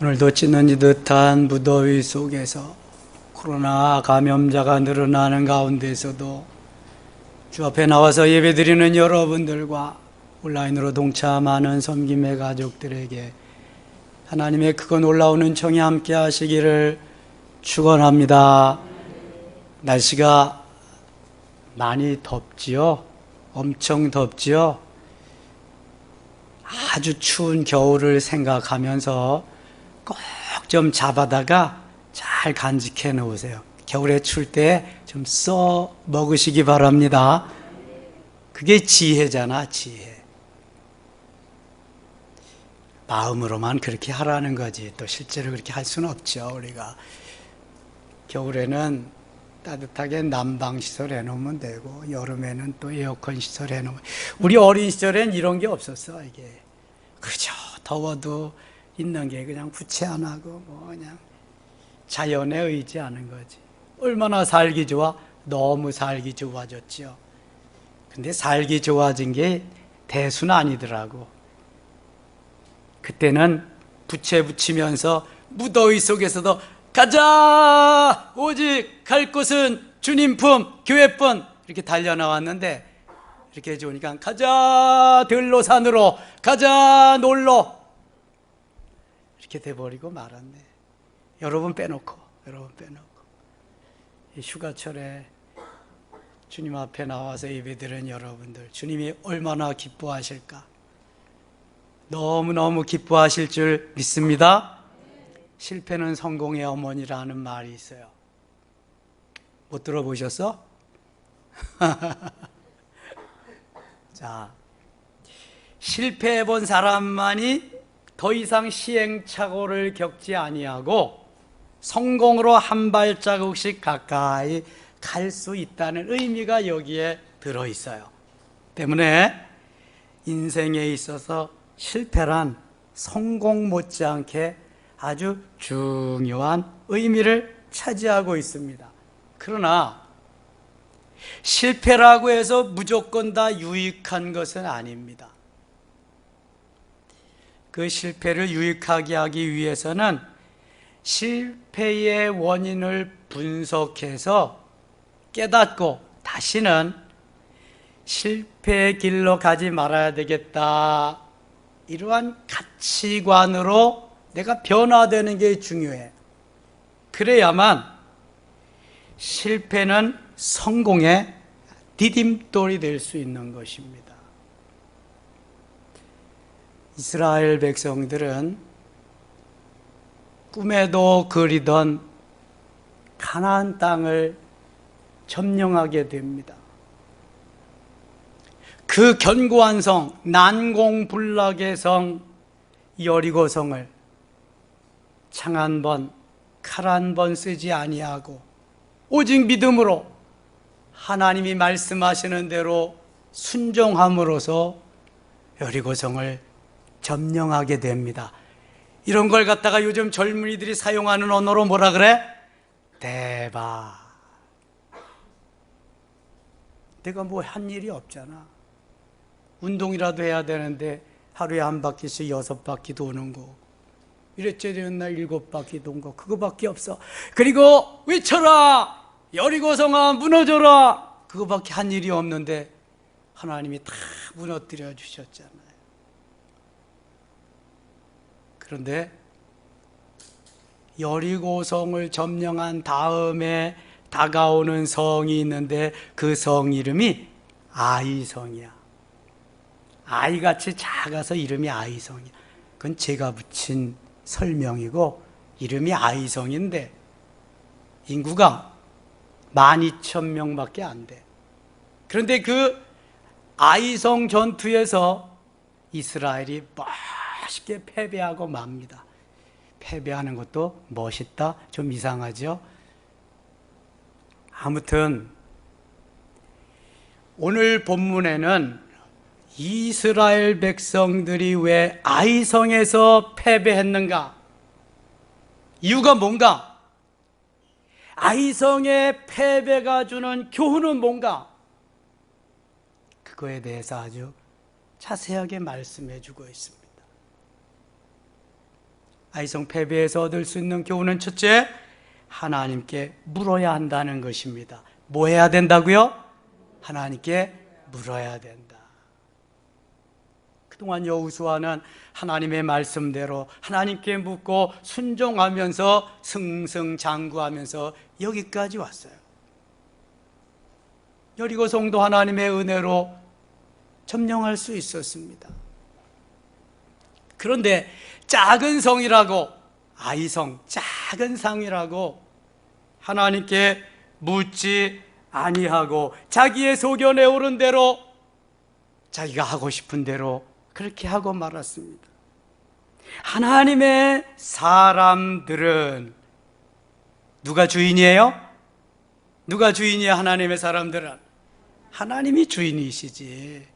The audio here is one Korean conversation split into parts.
오늘도 찌는 듯한 무더위 속에서 코로나 감염자가 늘어나는 가운데서도 주 앞에 나와서 예배드리는 여러분들과 온라인으로 동참하는 섬김의 가족들에게 하나님의 크고 놀라운 은총이 함께 하시기를 축원합니다. 날씨가 많이 덥지요? 엄청 덥지요? 아주 추운 겨울을 생각하면서 꼭 좀 잡아다가 잘 간직해 놓으세요. 겨울에 추울 때 좀 써 먹으시기 바랍니다. 그게 지혜잖아, 지혜. 마음으로만 그렇게 하라는 거지. 또 실제로 그렇게 할 수는 없죠, 우리가. 겨울에는 따뜻하게 난방시설 해놓으면 되고, 여름에는 또 에어컨 시설 해놓으면. 우리 어린 시절엔 이런 게 없었어, 이게. 그저 더워도 있는 게 그냥 부채 안 하고, 그냥 자연에 의지하는 거지. 얼마나 살기 좋아? 너무 살기 좋아졌죠. 근데 살기 좋아진 게 대수는 아니더라고. 그때는 부채 붙이면서 무더위 속에서도 가자! 오직 갈 곳은 주님 품, 교회뿐! 이렇게 달려나왔는데 이렇게 해주니까 가자! 들로산으로 가자! 놀러! 이렇게 돼버리고 말았네. 여러분 빼놓고 이 휴가철에 주님 앞에 나와서 예배드리는 여러분들, 주님이 얼마나 기뻐하실까? 너무너무 기뻐하실 줄 믿습니다. 실패는 성공의 어머니라는 말이 있어요. 못 들어보셨어? 자, 실패해본 사람만이 더 이상 시행착오를 겪지 아니하고 성공으로 한 발자국씩 가까이 갈 수 있다는 의미가 여기에 들어있어요. 때문에 인생에 있어서 실패란 성공 못지않게 아주 중요한 의미를 차지하고 있습니다. 그러나 실패라고 해서 무조건 다 유익한 것은 아닙니다. 그 실패를 유익하게 하기 위해서는 실패의 원인을 분석해서 깨닫고 다시는 실패의 길로 가지 말아야 되겠다. 이러한 가치관으로 내가 변화되는 게 중요해. 그래야만 실패는 성공의 디딤돌이 될 수 있는 것입니다. 이스라엘 백성들은 꿈에도 그리던 가나안 땅을 점령하게 됩니다. 그 견고한 성, 난공불락의 성 여리고성을 창 한 번, 칼 한 번 쓰지 아니하고 오직 믿음으로 하나님이 말씀하시는 대로 순종함으로써 여리고성을 점령하게 됩니다. 이런 걸 갖다가 요즘 젊은이들이 사용하는 언어로 뭐라 그래? 대박. 내가 뭐 한 일이 없잖아. 운동이라도 해야 되는데 하루에 한 바퀴씩 6바퀴 도는 거, 이랬저랬나 7바퀴 도는 거, 그거밖에 없어. 그리고 외쳐라! 여리고성아 무너져라! 그거밖에 한 일이 없는데 하나님이 다 무너뜨려 주셨잖아요. 그런데 여리고성을 점령한 다음에 다가오는 성이 있는데 그 성 이름이 아이성이야. 아이같이 작아서 이름이 아이성이야. 그건 제가 붙인 설명이고 이름이 아이성인데 인구가 12,000명밖에 안 돼. 그런데 그 아이성 전투에서 이스라엘이 멋있게 패배하고 맙니다. 패배하는 것도 멋있다? 좀 이상하죠? 아무튼 오늘 본문에는 이스라엘 백성들이 왜 아이성에서 패배했는가? 이유가 뭔가? 아이성의 패배가 주는 교훈은 뭔가? 그거에 대해서 아주 자세하게 말씀해 주고 있습니다. 아이성 패배에서 얻을 수 있는 교훈은 첫째, 하나님께 물어야 한다는 것입니다. 뭐 해야 된다고요? 하나님께 물어야 된다. 그동안 여호수아는 하나님의 말씀대로 하나님께 묻고 순종하면서 승승장구하면서 여기까지 왔어요. 여리고 성도 하나님의 은혜로 점령할 수 있었습니다. 그런데 작은 성이라고, 아이성 작은 상이라고 하나님께 묻지 아니하고 자기의 소견에 오른 대로 자기가 하고 싶은 대로 그렇게 하고 말았습니다. 하나님의 사람들은 누가 주인이에요? 누가 주인이야? 하나님의 사람들은 하나님이 주인이시지.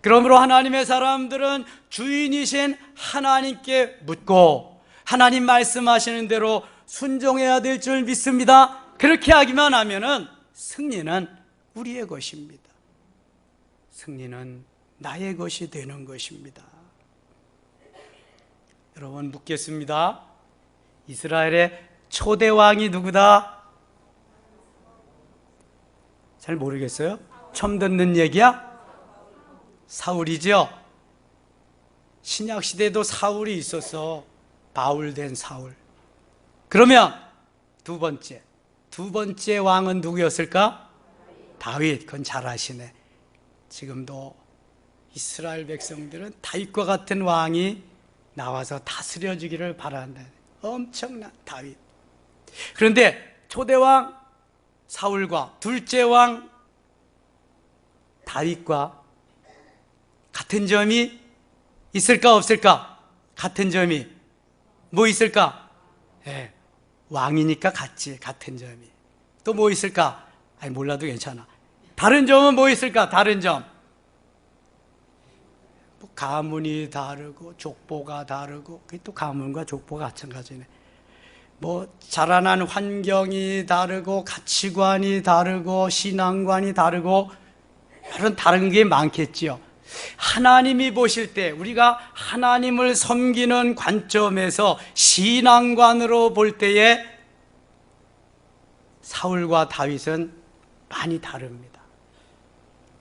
그러므로 하나님의 사람들은 주인이신 하나님께 묻고 하나님 말씀하시는 대로 순종해야 될 줄 믿습니다. 그렇게 하기만 하면은 승리는 우리의 것입니다. 승리는 나의 것이 되는 것입니다. 여러분 묻겠습니다. 이스라엘의 초대 왕이 누구다? 잘 모르겠어요? 처음 듣는 얘기야? 사울이죠? 신약시대에도 사울이 있었어. 바울 된 사울. 그러면 두 번째 왕은 누구였을까? 다윗. 그건 잘 아시네. 지금도 이스라엘 백성들은 다윗과 같은 왕이 나와서 다스려 주기를 바란다. 엄청난 다윗. 그런데 초대왕 사울과 둘째 왕 다윗과 같은 점이 있을까 없을까? 같은 점이 뭐 있을까? 네, 왕이니까 같지. 같은 점이. 또 뭐 있을까? 아니 몰라도 괜찮아. 다른 점은 뭐 있을까? 다른 점. 뭐 가문이 다르고 족보가 다르고, 그게 또 가문과 족보가 마찬가지네. 뭐 자라난 환경이 다르고 가치관이 다르고 신앙관이 다르고 여러 다른 게 많겠지요. 하나님이 보실 때 우리가 하나님을 섬기는 관점에서 신앙관으로 볼 때에 사울과 다윗은 많이 다릅니다.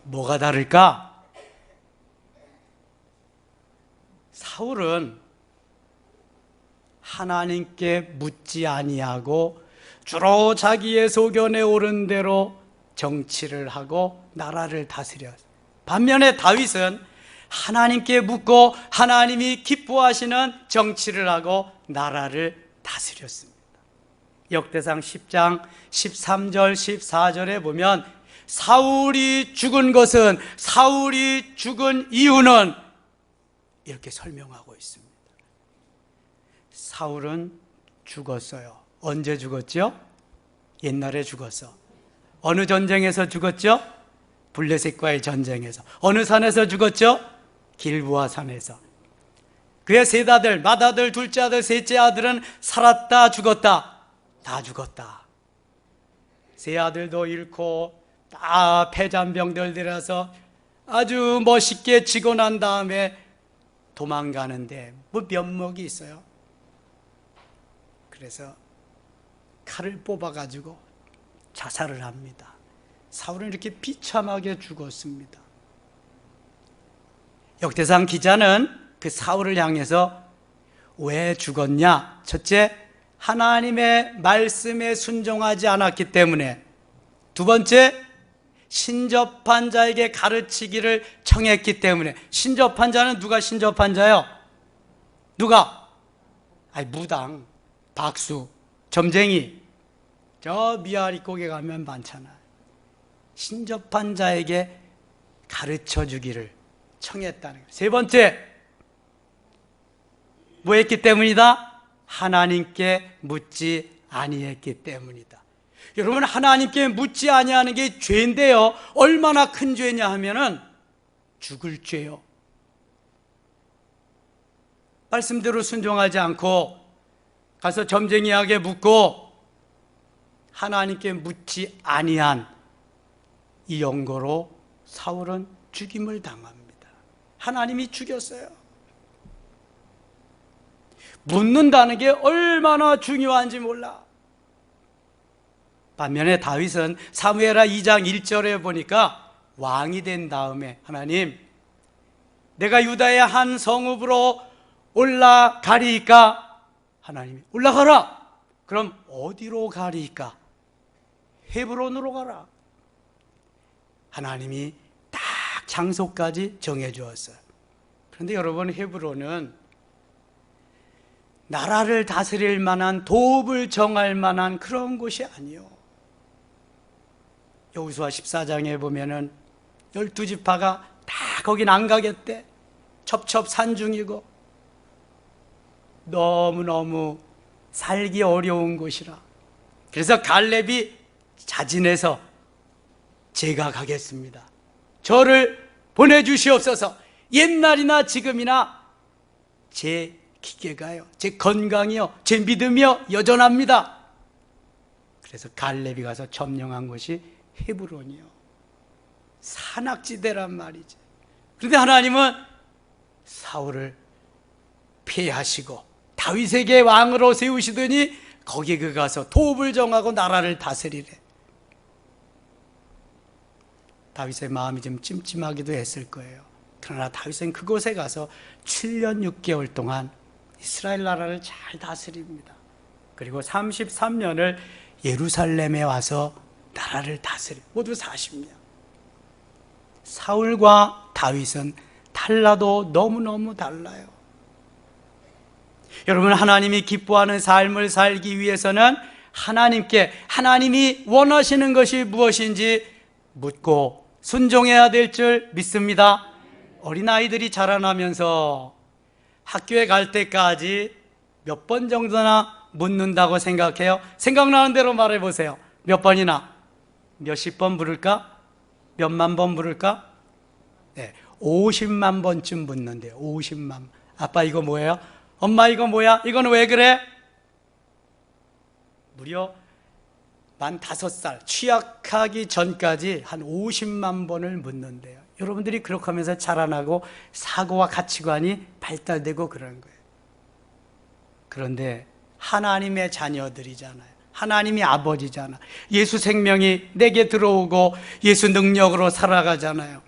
뭐가 다를까? 사울은 하나님께 묻지 아니하고 주로 자기의 소견에 오른 대로 정치를 하고 나라를 다스렸어요. 반면에 다윗은 하나님께 묻고 하나님이 기뻐하시는 정치를 하고 나라를 다스렸습니다. 역대상 10장 13절 14절에 보면 사울이 죽은 것은, 사울이 죽은 이유는 이렇게 설명하고 있습니다. 사울은 죽었어요. 언제 죽었죠? 옛날에 죽었어. 어느 전쟁에서 죽었죠? 블레셋과의 전쟁에서. 어느 산에서 죽었죠? 길보아 산에서. 그의 셋 아들, 맏아들, 둘째 아들, 셋째 아들은 살았다 죽었다? 다 죽었다. 세 아들도 잃고 다 패잔병들 들여서 아주 멋있게 지고 난 다음에 도망가는데 뭐 면목이 있어요. 그래서 칼을 뽑아가지고 자살을 합니다. 사울은 이렇게 비참하게 죽었습니다. 역대상 기자는 그 사울을 향해서 왜 죽었냐? 첫째, 하나님의 말씀에 순종하지 않았기 때문에. 두 번째, 신접한 자에게 가르치기를 청했기 때문에. 신접한 자는 누가 신접한 자요? 누가? 아니 무당, 박수, 점쟁이. 저 미아리 고개 가면 많잖아. 신접한 자에게 가르쳐 주기를 청했다는 거예요. 세 번째, 뭐 했기 때문이다? 하나님께 묻지 아니했기 때문이다. 여러분, 하나님께 묻지 아니하는 게 죄인데요, 얼마나 큰 죄냐 하면은 죽을 죄요. 말씀대로 순종하지 않고 가서 점쟁이에게 묻고 하나님께 묻지 아니한 이 연고로 사울은 죽임을 당합니다. 하나님이 죽였어요. 묻는다는 게 얼마나 중요한지 몰라. 반면에 다윗은 사무엘하 2장 1절에 보니까 왕이 된 다음에 하나님, 내가 유다의 한 성읍으로 올라가리이까? 하나님이 올라가라. 그럼 어디로 가리이까? 헤브론으로 가라. 하나님이 딱 장소까지 정해 주었어요. 그런데 여러분, 헤브론은 나라를 다스릴 만한, 도읍을 정할 만한 그런 곳이 아니요. 여호수아 14장에 보면은 12지파가 다 거긴 안 가겠대. 첩첩산중이고 너무너무 살기 어려운 곳이라. 그래서 갈렙이 자진해서 제가 가겠습니다. 저를 보내주시옵소서. 옛날이나 지금이나 제 기계가요, 제 건강이요, 제 믿음이요 여전합니다. 그래서 갈렙이 가서 점령한 곳이 헤브론이요, 산악지대란 말이지. 그런데 하나님은 사울을 폐하시고 다윗에게 왕으로 세우시더니 거기 그 가서 도읍을 정하고 나라를 다스리래. 다윗의 마음이 좀 찜찜하기도 했을 거예요. 그러나 다윗은 그곳에 가서 7년 6개월 동안 이스라엘 나라를 잘 다스립니다. 그리고 33년을 예루살렘에 와서 나라를 다스립니다. 모두 40년. 사울과 다윗은 달라도 너무너무 달라요. 여러분, 하나님이 기뻐하는 삶을 살기 위해서는 하나님께 하나님이 원하시는 것이 무엇인지 묻고 순종해야 될 줄 믿습니다. 어린아이들이 자라나면서 학교에 갈 때까지 몇 번 정도나 묻는다고 생각해요? 생각나는 대로 말해보세요. 몇 번이나? 몇십 번 부를까? 몇만 번 부를까? 네, 50만 번쯤 묻는데요. 50만. 아빠 이거 뭐예요? 엄마 이거 뭐야? 이건 왜 그래? 무려 만 5살 취약하기 전까지 한 50만 번을 묻는데요. 여러분들이 그렇게 하면서 자라나고 사고와 가치관이 발달되고 그런 거예요. 그런데 하나님의 자녀들이잖아요. 하나님이 아버지잖아. 예수 생명이 내게 들어오고 예수 능력으로 살아가잖아요.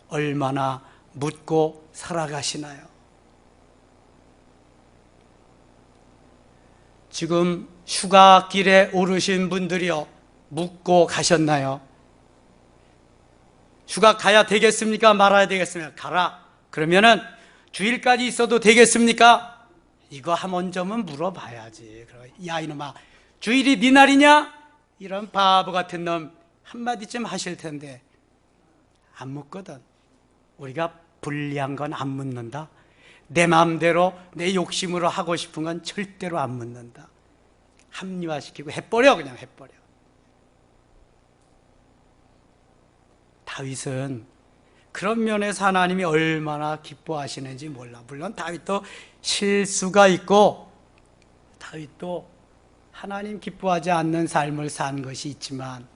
얼마나 묻고 살아가시나요? 지금 휴가길에 오르신 분들이요, 묻고 가셨나요? 휴가 가야 되겠습니까? 말아야 되겠습니까? 가라. 그러면은 주일까지 있어도 되겠습니까? 이거 한 번쯤은 물어봐야지. 야 이놈아, 주일이 네 날이냐? 이런 바보 같은 놈 한마디쯤 하실 텐데 안 묻거든. 우리가 불리한 건 안 묻는다. 내 마음대로 내 욕심으로 하고 싶은 건 절대로 안 묻는다. 합리화시키고 해버려. 그냥 해버려. 다윗은 그런 면에서 하나님이 얼마나 기뻐하시는지 몰라. 물론 다윗도 실수가 있고 다윗도 하나님 기뻐하지 않는 삶을 산 것이 있지만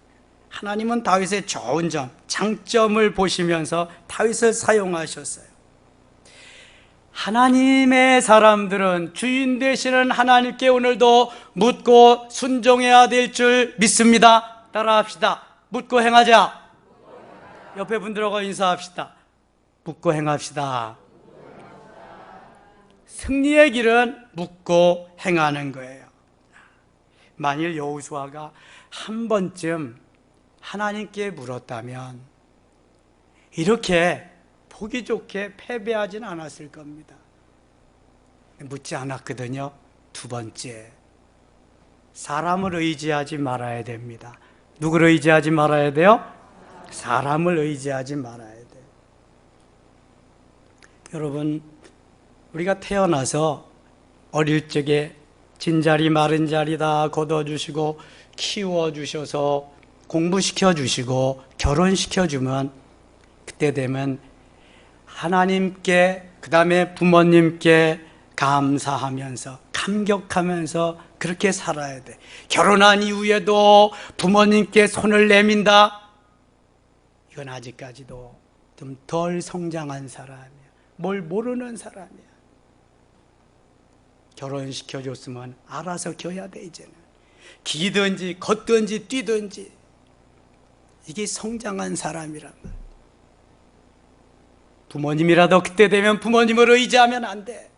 하나님은 다윗의 좋은 점, 장점을 보시면서 다윗을 사용하셨어요. 하나님의 사람들은 주인 되시는 하나님께 오늘도 묻고 순종해야 될 줄 믿습니다. 따라합시다. 묻고 행하자. 옆에 분들하고 인사합시다. 묻고 행합시다. 승리의 길은 묻고 행하는 거예요. 만일 여호수아가 한 번쯤 하나님께 물었다면 이렇게 보기 좋게 패배하진 않았을 겁니다. 묻지 않았거든요. 두 번째, 사람을 의지하지 말아야 됩니다. 누구를 의지하지 말아야 돼요? 사람을 의지하지 말아야 돼요. 여러분, 우리가 태어나서 어릴 적에 진자리 마른 자리 다 걷어주시고 키워주셔서 공부시켜주시고 결혼시켜주면 그때 되면 하나님께, 그 다음에 부모님께 감사하면서 감격하면서 그렇게 살아야 돼. 결혼한 이후에도 부모님께 손을 내민다? 이건 아직까지도 좀 덜 성장한 사람이야. 뭘 모르는 사람이야. 결혼시켜줬으면 알아서 겨야 돼. 이제는 기든지 걷든지 뛰든지. 이게 성장한 사람이란 말. 부모님이라도 그때 되면 부모님을 의지하면 안 돼.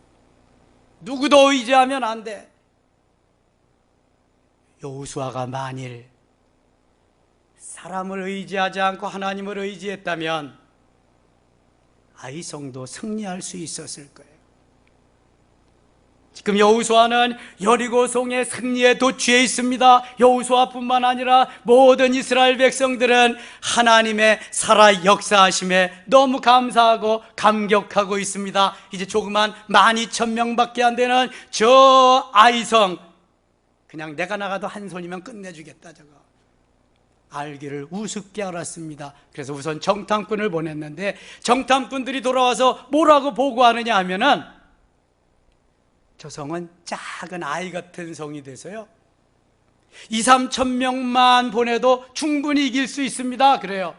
누구도 의지하면 안 돼. 여호수아가 만일 사람을 의지하지 않고 하나님을 의지했다면 아이성도 승리할 수 있었을 거예요. 지금 여호수아는 여리고성의 승리에 도취해 있습니다. 여호수아뿐만 아니라 모든 이스라엘 백성들은 하나님의 살아 역사하심에 너무 감사하고 감격하고 있습니다. 이제 조그만 12,000명밖에 안 되는 저 아이성, 그냥 내가 나가도 한 손이면 끝내주겠다. 저거 알기를 우습게 알았습니다. 그래서 우선 정탐꾼을 보냈는데, 정탐꾼들이 돌아와서 뭐라고 보고하느냐 하면은, 저 성은 작은 아이 같은 성이 돼서요 2-3천 명만 보내도 충분히 이길 수 있습니다. 그래요.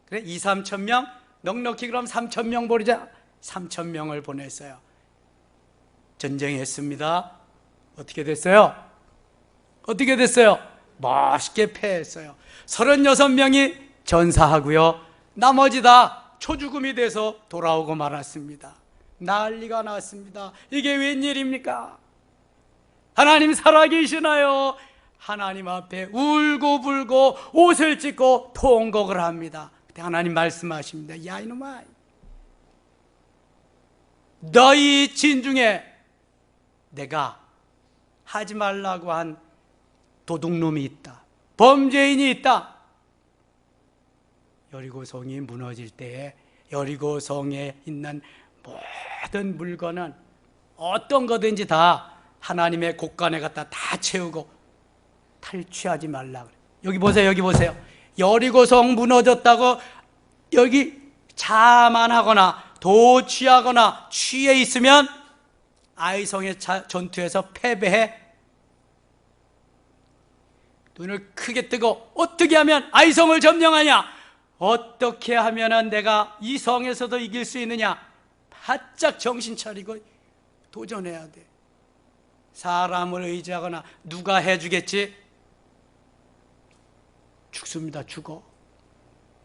그래 2-3천 명, 넉넉히 그럼 3,000명 보내자. 3,000명을 보냈어요. 전쟁했습니다. 어떻게 됐어요? 어떻게 됐어요? 멋있게 패했어요. 36명이 전사하고요, 나머지 다 초죽음이 돼서 돌아오고 말았습니다. 난리가 났습니다. 이게 웬일입니까? 하나님 살아계시나요? 하나님 앞에 울고불고 옷을 찢고 통곡을 합니다. 그때 하나님 말씀하십니다. 야 이놈아, 너희 진중에 내가 하지 말라고 한 도둑놈이 있다. 범죄인이 있다. 여리고성이 무너질 때에 여리고성에 있는 모든 물건은 어떤 거든지 다 하나님의 곳간에 갖다 다 채우고 탈취하지 말라 그래. 여기 보세요. 여기 보세요. 여리고성 무너졌다고 여기 자만하거나 도취하거나 취해 있으면 아이성의 전투에서 패배해. 눈을 크게 뜨고 어떻게 하면 아이성을 점령하냐? 어떻게 하면 내가 이 성에서도 이길 수 있느냐? 바짝 정신 차리고 도전해야 돼. 사람을 의지하거나 누가 해주겠지? 죽습니다. 죽어.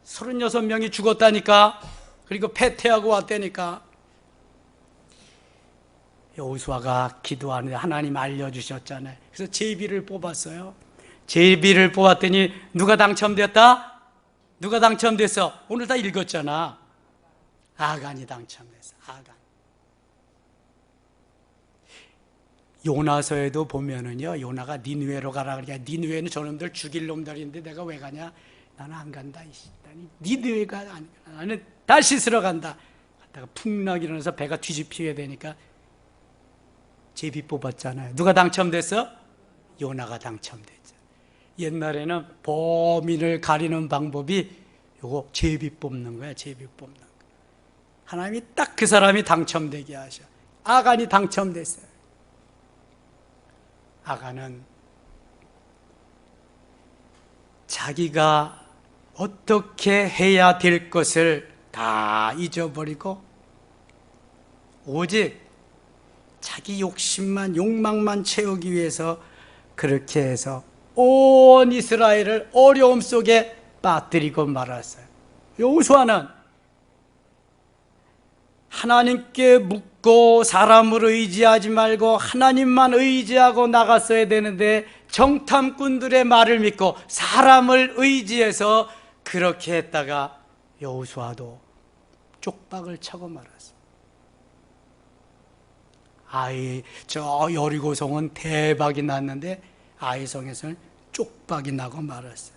36명이 죽었다니까. 그리고 패퇴하고 왔다니까. 여호수아가 기도하는데 하나님 알려주셨잖아요. 그래서 제비를 뽑았어요. 제비를 뽑았더니 누가 당첨됐다? 누가 당첨됐어? 오늘 다 읽었잖아. 아간이 당첨됐어. 아간. 요나서에도 보면은요, 요나가 니느웨로 가라 그러니까 니느웨는 저놈들 죽일 놈들인데 내가 왜 가냐? 나는 안 간다. 니느웨가 안 가. 나는 다시스러 간다. 갔다가 풍랑 일어나서 배가 뒤집히게 되니까 제비 뽑았잖아요. 누가 당첨됐어? 요나가 당첨됐죠. 옛날에는 범인을 가리는 방법이 요거 제비 뽑는 거야. 제비 뽑는 거. 하나님이 딱 그 사람이 당첨되게 하셔. 아간이 당첨됐어요. 아간은 자기가 어떻게 해야 될 것을 다 잊어버리고 오직 자기 욕망만 채우기 위해서 그렇게 해서 온 이스라엘을 어려움 속에 빠뜨리고 말았어요. 여호수아는 하나님께 묻고 사람을 의지하지 말고 하나님만 의지하고 나갔어야 되는데 정탐꾼들의 말을 믿고 사람을 의지해서 그렇게 했다가 여호수아도 쪽박을 차고 말았어요. 저 여리고성은 대박이 났는데 아이성에서는 쪽박이 나고 말았어요.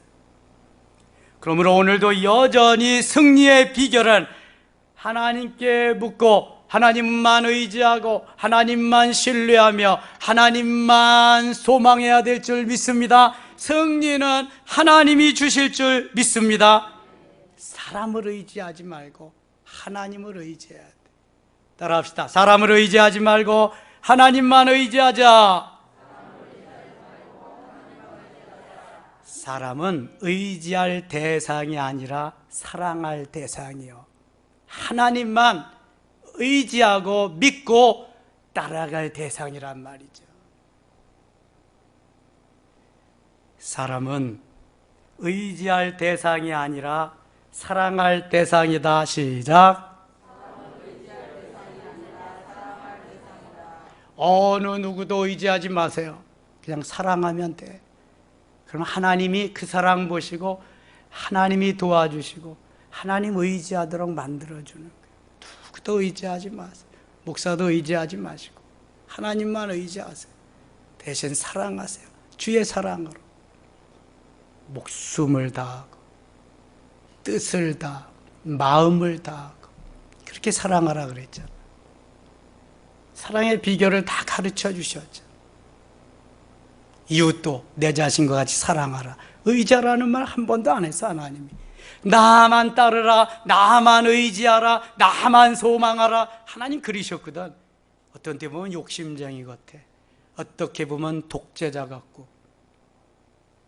그러므로 오늘도 여전히 승리의 비결은 하나님께 묻고 하나님만 의지하고 하나님만 신뢰하며 하나님만 소망해야 될 줄 믿습니다. 승리는 하나님이 주실 줄 믿습니다. 사람을 의지하지 말고 하나님을 의지해야 돼. 따라합시다. 사람을 의지하지 말고 하나님만 의지하자. 사람은 의지할 대상이 아니라 사랑할 대상이요. 하나님만 의지하고 믿고 따라갈 대상이란 말이죠. 사람은 의지할 대상이 아니라 사랑할 대상이다. 시작. 어느 누구도 의지하지 마세요. 그냥 사랑하면 돼. 그럼 하나님이 그 사랑 보시고 하나님이 도와주시고 하나님 의지하도록 만들어주는 거예요. 누구도 의지하지 마세요. 목사도 의지하지 마시고 하나님만 의지하세요. 대신 사랑하세요. 주의 사랑으로 목숨을 다하고 뜻을 다하고 마음을 다하고 그렇게 사랑하라 그랬잖아요. 사랑의 비결을 다 가르쳐 주셨죠. 이웃도 내 자신과 같이 사랑하라. 의지하라는 말 한 번도 안 했어. 하나님이 나만 따르라, 나만 의지하라, 나만 소망하라. 하나님 그러셨거든. 어떤 때 보면 욕심쟁이 같아, 어떻게 보면 독재자 같고.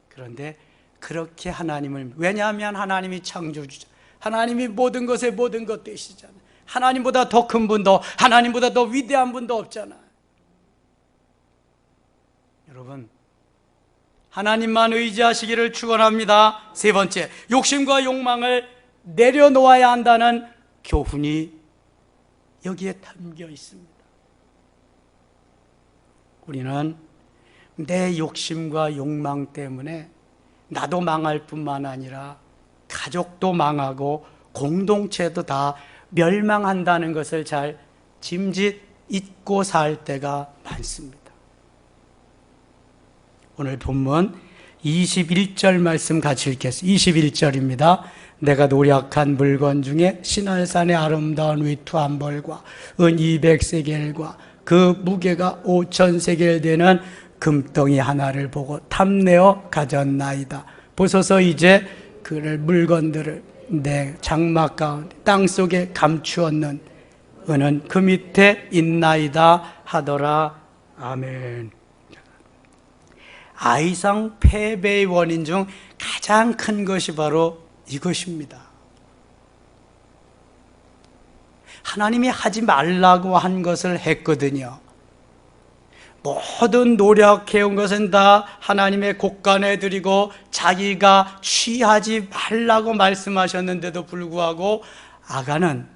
그런데 그렇게 하나님을, 왜냐하면 하나님이 창조주자, 하나님이 모든 것의 모든 것 되시잖아요. 하나님보다 더 큰 분도, 하나님보다 더 위대한 분도 없잖아요. 여러분, 하나님만 의지하시기를 축원합니다. 세 번째, 욕심과 욕망을 내려놓아야 한다는 교훈이 여기에 담겨 있습니다. 우리는 내 욕심과 욕망 때문에 나도 망할 뿐만 아니라 가족도 망하고 공동체도 다 멸망한다는 것을 잘 짐짓 잊고 살 때가 많습니다. 오늘 본문 21절 말씀 같이 읽겠습니다. 21절입니다. 내가 노력한 물건 중에 시날산의 아름다운 위투 한 벌과 은 200세겔과 그 무게가 5,000세겔 되는 금덩이 하나를 보고 탐내어 가졌나이다. 보소서 이제 그 물건들을 내 장막 가운데 땅속에 감추었는 은은 그 밑에 있나이다 하더라. 아멘. 아이상 패배의 원인 중 가장 큰 것이 바로 이것입니다. 하나님이 하지 말라고 한 것을 했거든요. 모든 노력해온 것은 다 하나님의 곳간에 드리고 자기가 취하지 말라고 말씀하셨는데도 불구하고 아간은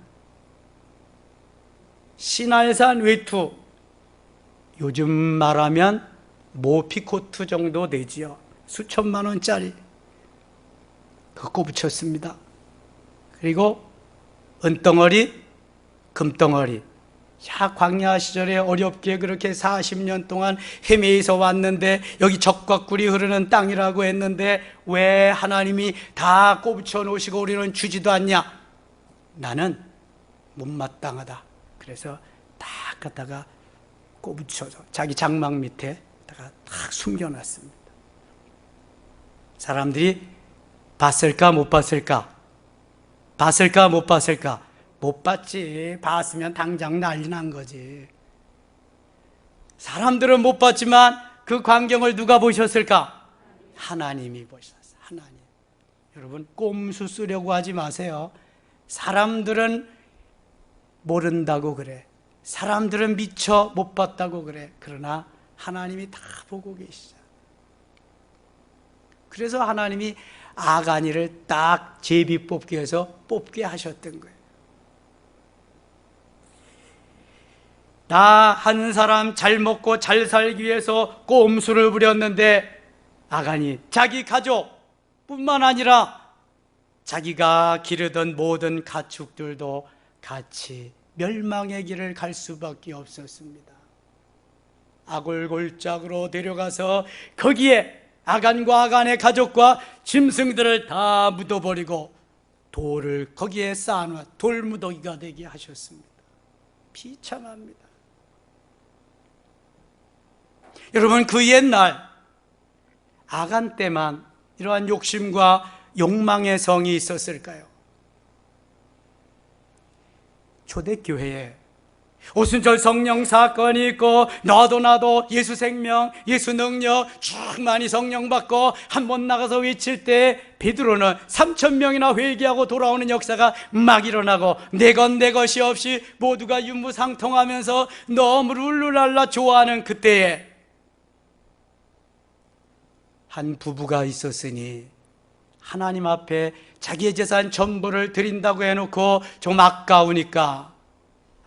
시날산 외투, 요즘 말하면 모피코트 정도 되지요. 수천만 원짜리 그거 붙였습니다. 그리고 은덩어리, 금덩어리. 야, 광야 시절에 어렵게 그렇게 40년 동안 헤매서 왔는데 여기 적과 꿀이 흐르는 땅이라고 했는데 왜 하나님이 다 꼽쳐 놓으시고 우리는 주지도 않냐? 나는 못마땅하다. 그래서 딱 갖다가 꼽쳐서 자기 장막 밑에 딱 숨겨놨습니다. 사람들이 봤을까 못 봤을까? 봤을까 못 봤을까? 못 봤지. 봤으면 당장 난리 난 거지. 사람들은 못 봤지만 그 광경을 누가 보셨을까? 하나님이 보셨어요. 하나님. 여러분, 꼼수 쓰려고 하지 마세요. 사람들은 모른다고 그래. 사람들은 미처 못 봤다고 그래. 그러나 하나님이 다 보고 계시잖아요. 그래서 하나님이 아간이를 딱 제비 뽑기 해서 뽑게 하셨던 거예요. 나 한 사람 잘 먹고 잘 살기 위해서 꼼수를 부렸는데 아간이 자기 가족뿐만 아니라 자기가 기르던 모든 가축들도 같이 멸망의 길을 갈 수밖에 없었습니다. 아골골짝으로 데려가서 거기에 아간과 아간의 가족과 짐승들을 다 묻어버리고 돌을 거기에 쌓아놓아 돌무더기가 되게 하셨습니다. 비참합니다. 여러분, 그 옛날 아간 때만 이러한 욕심과 욕망의 성이 있었을까요? 초대교회에 오순절 성령 사건이 있고 너도 나도 예수 생명, 예수 능력 충만히 성령 받고 한 번 나가서 외칠 때 베드로는 3,000명이나 회개하고 돌아오는 역사가 막 일어나고 내 것 내 것이 없이 모두가 윤무상통하면서 너무 룰루랄라 좋아하는 그때에 한 부부가 있었으니 하나님 앞에 자기의 재산 전부를 드린다고 해놓고 좀 아까우니까,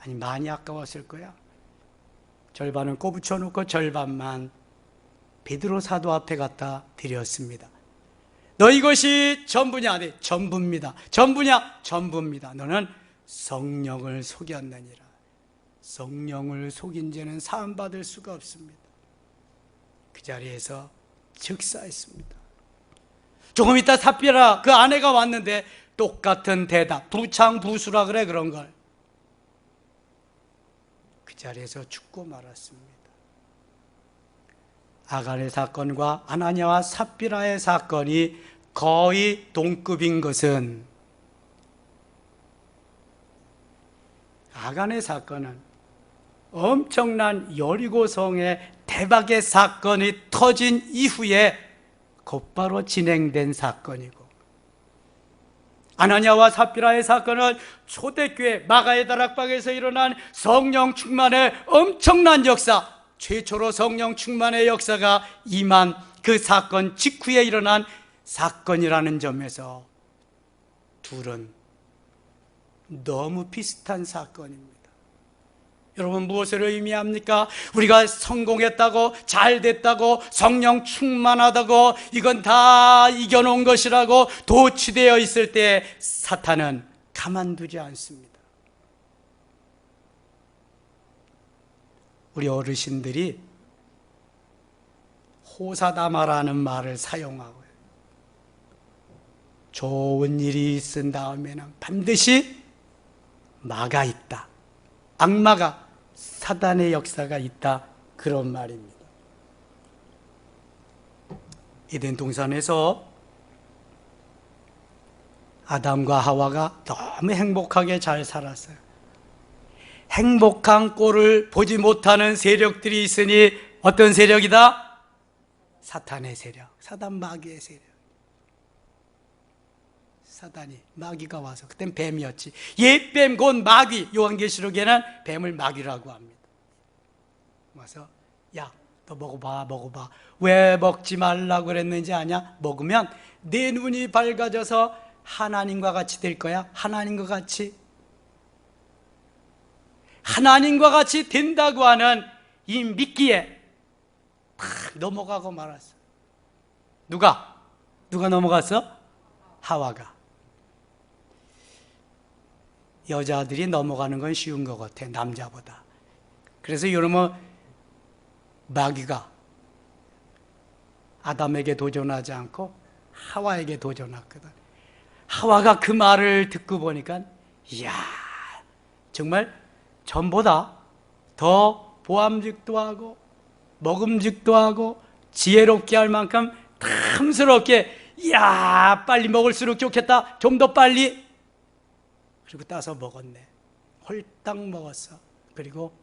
아니 많이 아까웠을 거야. 절반은 꼬부쳐 놓고 절반만 베드로 사도 앞에 갖다 드렸습니다. 너 이것이 전부냐? 네, 전부입니다. 전부냐? 전부입니다. 너는 성령을 속였느니라. 성령을 속인 죄는 사함받을 수가 없습니다. 그 자리에서 즉사했습니다. 조금 있다 삽비라 그 아내가 왔는데 똑같은 대답, 부창부수라 그래. 그런 걸 그 자리에서 죽고 말았습니다. 아간의 사건과 아나니아와 삽비라의 사건이 거의 동급인 것은, 아간의 사건은 엄청난 여리고성의 대박의 사건이 터진 이후에 곧바로 진행된 사건이고, 아나니아와 삽비라의 사건은 초대교회 마가의 다락방에서 일어난 성령 충만의 엄청난 역사, 최초로 성령 충만의 역사가 임한 그 사건 직후에 일어난 사건이라는 점에서 둘은 너무 비슷한 사건입니다. 여러분, 무엇을 의미합니까? 우리가 성공했다고, 잘 됐다고, 성령 충만하다고, 이건 다 이겨놓은 것이라고 도취되어 있을 때 사탄은 가만두지 않습니다. 우리 어르신들이 호사다마라는 말을 사용하고요. 좋은 일이 있은 다음에는 반드시 마가 있다, 악마가, 사단의 역사가 있다, 그런 말입니다. 에덴 동산에서 아담과 하와가 너무 행복하게 잘 살았어요. 행복한 꼴을 보지 못하는 세력들이 있으니 어떤 세력이다? 사탄의 세력, 사단 마귀의 세력. 사단이, 마귀가 와서, 그땐 뱀이었지. 옛뱀 곧 마귀, 요한계시록에는 뱀을 마귀라고 합니다. 와서 야, 너 먹어봐. 왜 먹지 말라고 그랬는지 아냐? 먹으면 내 눈이 밝아져서 하나님과 같이 될 거야. 하나님과 같이 된다고 하는 이 미끼에 탁 넘어가고 말았어. 누가 넘어갔어? 하와가. 여자들이 넘어가는 건 쉬운 것 같아, 남자보다. 그래서 여러분, 마귀가 아담에게 도전하지 않고 하와에게 도전했거든. 하와가 그 말을 듣고 보니까, 이야, 정말 전보다 더 보암직도 하고 먹음직도 하고 지혜롭게 할 만큼 탐스럽게, 이야, 빨리 먹을수록 좋겠다, 좀 더 빨리. 그리고 따서 먹었네. 홀딱 먹었어. 그리고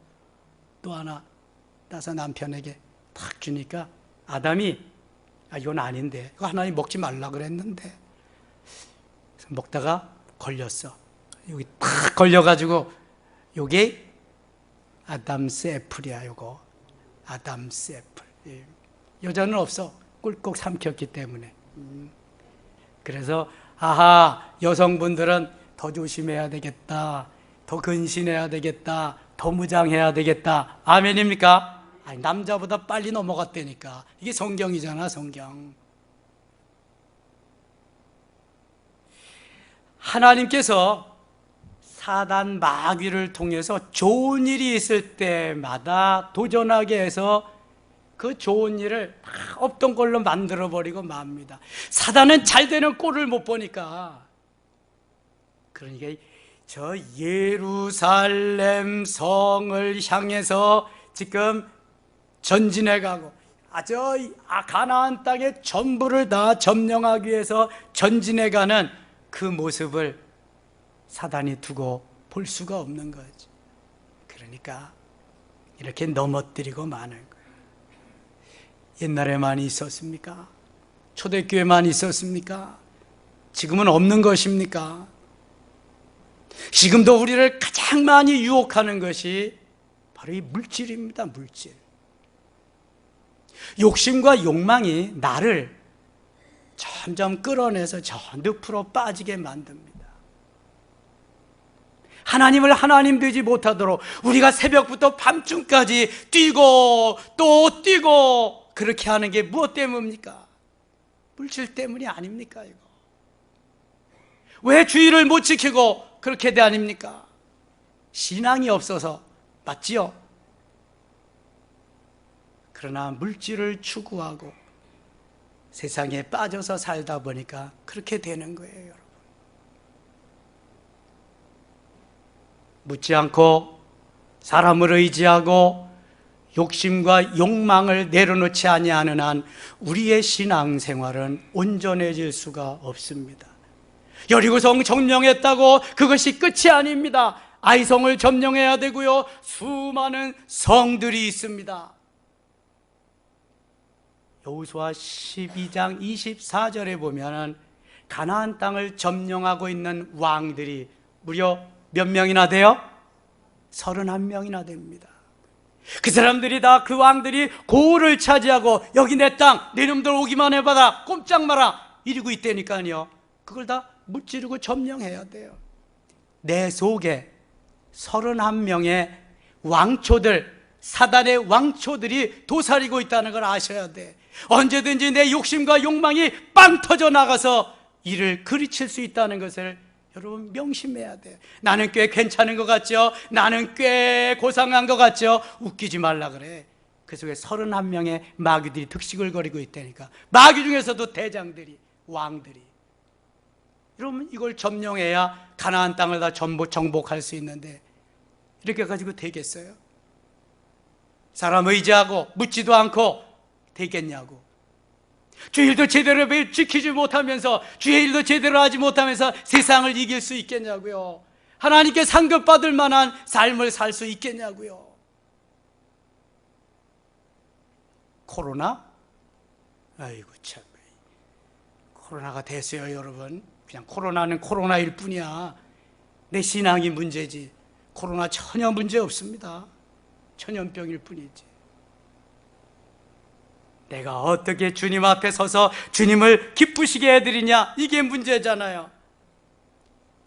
또 하나 따서 남편에게 탁 주니까 아담이, 이건 아닌데, 이거 하나님 먹지 말라 그랬는데. 그래서 먹다가 걸렸어. 여기 탁 걸려가지고, 요게 아담스 애플이야. 요거 아담스 애플. 여자는 없어, 꿀꺽 삼켰기 때문에. 그래서 아하, 여성분들은 더 조심해야 되겠다, 더 근신해야 되겠다, 더 무장해야 되겠다. 아멘입니까? 아니, 남자보다 빨리 넘어갔다니까. 이게 성경이잖아, 성경. 하나님께서 사단 마귀를 통해서 좋은 일이 있을 때마다 도전하게 해서 그 좋은 일을 다 없던 걸로 만들어버리고 맙니다. 사단은 잘 되는 꼴을 못 보니까. 그러니까 저 예루살렘 성을 향해서 지금 전진해가고, 저 가나안 땅의 전부를 다 점령하기 위해서 전진해가는 그 모습을 사단이 두고 볼 수가 없는 거지. 그러니까 이렇게 넘어뜨리고 마는 거예요. 옛날에만 있었습니까? 초대교회만 있었습니까? 지금은 없는 것입니까? 지금도 우리를 가장 많이 유혹하는 것이 바로 이 물질입니다. 물질. 욕심과 욕망이 나를 점점 끌어내서 저 늪으로 빠지게 만듭니다. 하나님을 하나님 되지 못하도록 우리가 새벽부터 밤중까지 뛰고 또 뛰고 그렇게 하는 게 무엇 때문입니까? 물질 때문이 아닙니까? 이거 왜 주의를 못 지키고 그렇게 돼 아닙니까? 신앙이 없어서 맞지요? 그러나 물질을 추구하고 세상에 빠져서 살다 보니까 그렇게 되는 거예요, 여러분. 묻지 않고 사람을 의지하고 욕심과 욕망을 내려놓지 아니하는 한 우리의 신앙생활은 온전해질 수가 없습니다. 여리고성 점령했다고 그것이 끝이 아닙니다. 아이성을 점령해야 되고요, 수많은 성들이 있습니다. 여호수아 12장 24절에 보면 가나안 땅을 점령하고 있는 왕들이 무려 몇 명이나 돼요? 31명이나 됩니다. 그 사람들이 다 그 왕들이 고을을 차지하고 여기 내 땅, 내 놈들 오기만 해봐라, 꼼짝 마라 이러고 있다니까요. 그걸 다 무찌르고 점령해야 돼요. 내 속에 31명의 왕초들, 사단의 왕초들이 도사리고 있다는 걸 아셔야 돼. 언제든지 내 욕심과 욕망이 빵 터져 나가서 이를 그르칠 수 있다는 것을 여러분 명심해야 돼요. 나는 꽤 괜찮은 것 같죠? 나는 꽤 고상한 것 같죠? 웃기지 말라 그래. 그 속에 31명의 마귀들이 득식을 거리고 있다니까. 마귀 중에서도 대장들이, 왕들이. 여러분 이걸 점령해야 가나안 땅을 다 정복할 수 있는데 이렇게 가지고 되겠어요? 사람 의지하고 묻지도 않고 되겠냐고. 주의 일도 제대로 지키지 못하면서, 주의 일도 제대로 하지 못하면서 세상을 이길 수 있겠냐고요. 하나님께 상급받을 만한 삶을 살 수 있겠냐고요. 코로나? 아이고 참, 코로나가 됐어요 여러분. 그냥 코로나는 코로나일 뿐이야. 내 신앙이 문제지 코로나 전혀 문제 없습니다. 천연병일 뿐이지. 내가 어떻게 주님 앞에 서서 주님을 기쁘시게 해드리냐, 이게 문제잖아요.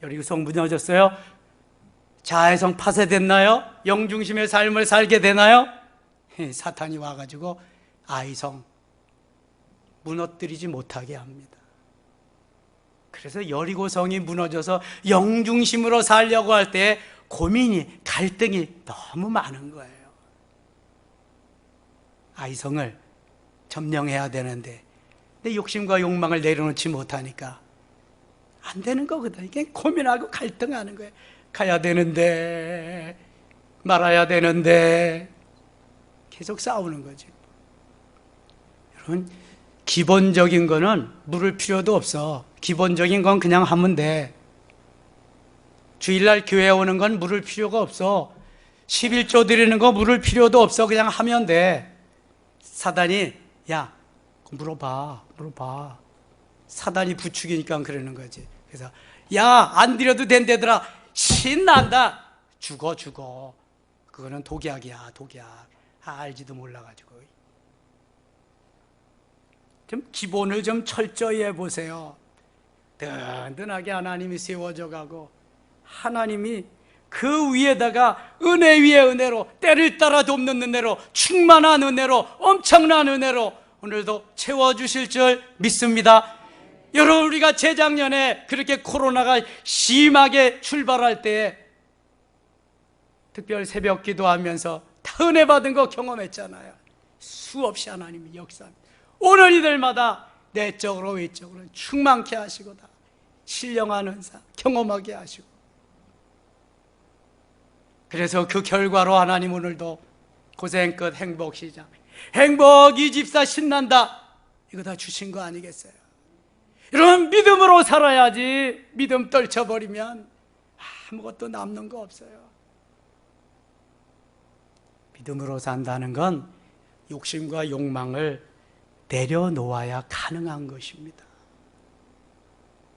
여리고성 무너졌어요? 자아의 파쇄됐나요? 영중심의 삶을 살게 되나요? 사탄이 와가지고 아이성 무너뜨리지 못하게 합니다. 그래서 여리고성이 무너져서 영중심으로 살려고 할 때 고민이, 갈등이 너무 많은 거예요. 아이성을 점령해야 되는데 내 욕심과 욕망을 내려놓지 못하니까 안 되는 거거든. 이게 고민하고 갈등하는 거예요. 가야 되는데 말아야 되는데 계속 싸우는 거지. 여러분 기본적인 거는 물을 필요도 없어. 기본적인 건 그냥 하면 돼. 주일날 교회 오는 건 물을 필요가 없어. 11조 드리는 거 물을 필요도 없어. 그냥 하면 돼. 사단이 야 물어봐. 사단이 부추기니까 그러는 거지. 그래서 야 안 드려도 된대더라. 신난다. 죽어. 그거는 독약이야, 독약. 알지도 몰라가지고. 좀 기본을 좀 철저히 해보세요. 든든하게 하나님이 세워져 가고 하나님이 그 위에다가 은혜 위에 은혜로, 때를 따라 돕는 은혜로, 충만한 은혜로, 엄청난 은혜로 오늘도 채워주실 줄 믿습니다. 여러분 우리가 재작년에 그렇게 코로나가 심하게 출발할 때 특별 새벽 기도하면서 다 은혜 받은 거 경험했잖아요. 수없이 하나님이 역사합니다. 오늘 이들마다 내적으로 외적으로 충만케 하시고 다 신령한 은사 경험하게 하시고, 그래서 그 결과로 하나님 오늘도 고생 끝 행복 시작, 행복 이 집사 신난다, 이거 다 주신 거 아니겠어요? 여러분 믿음으로 살아야지. 믿음 떨쳐버리면 아무것도 남는 거 없어요. 믿음으로 산다는 건 욕심과 욕망을 내려놓아야 가능한 것입니다.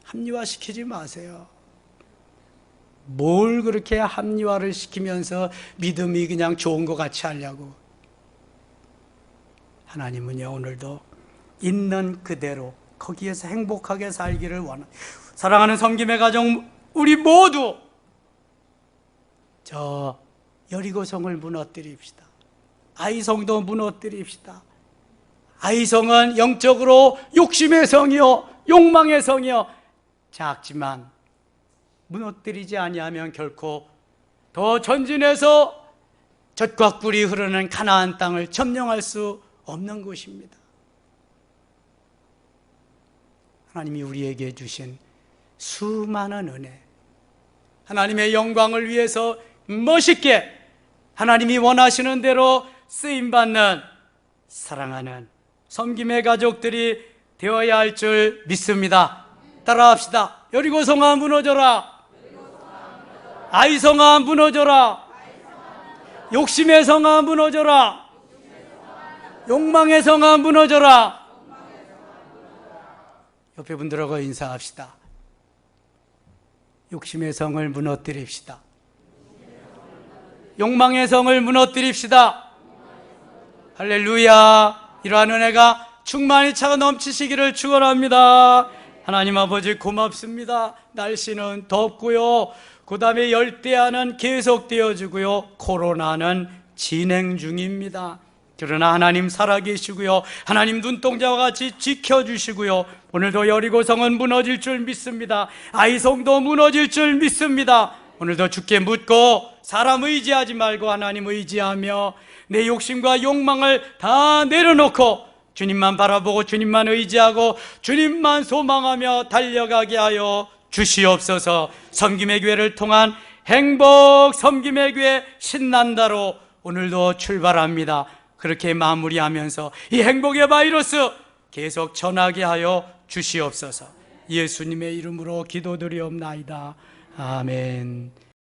합리화시키지 마세요. 뭘 그렇게 합리화를 시키면서 믿음이 그냥 좋은 것 같이 하려고. 하나님은요, 오늘도 있는 그대로 거기에서 행복하게 살기를 원합니다. 사랑하는 섬김의 가정, 우리 모두 저 여리고성을 무너뜨립시다. 아이성도 무너뜨립시다. 아이성은 영적으로 욕심의 성이요, 욕망의 성이요, 작지만 무너뜨리지 아니하면 결코 더 전진해서 젖과 꿀이 흐르는 가나안 땅을 점령할 수 없는 것입니다. 하나님이 우리에게 주신 수많은 은혜, 하나님의 영광을 위해서 멋있게 하나님이 원하시는 대로 쓰임받는 사랑하는 섬김의 가족들이 되어야 할 줄 믿습니다. 따라합시다. 여리고성아 무너져라. 아이성아 무너져라. 욕심의 성아 무너져라. 욕망의 성아 무너져라. 옆에 분들하고 인사합시다. 욕심의 성을 무너뜨립시다. 욕망의 성을 무너뜨립시다. 할렐루야. 이러한 은혜가 충만히 차가 넘치시기를 축원합니다. 하나님 아버지 고맙습니다. 날씨는 덥고요, 그 다음에 열대야는 계속되어지고요, 코로나는 진행 중입니다. 그러나 하나님 살아계시고요, 하나님 눈동자와 같이 지켜주시고요, 오늘도 여리고성은 무너질 줄 믿습니다. 아이성도 무너질 줄 믿습니다. 오늘도 주께 묻고 사람 의지하지 말고 하나님 의지하며 내 욕심과 욕망을 다 내려놓고 주님만 바라보고 주님만 의지하고 주님만 소망하며 달려가게 하여 주시옵소서. 섬김의 교회를 통한 행복 섬김의 교회 신난다로 오늘도 출발합니다. 그렇게 마무리하면서 이 행복의 바이러스 계속 전하게 하여 주시옵소서. 예수님의 이름으로 기도드리옵나이다. 아멘.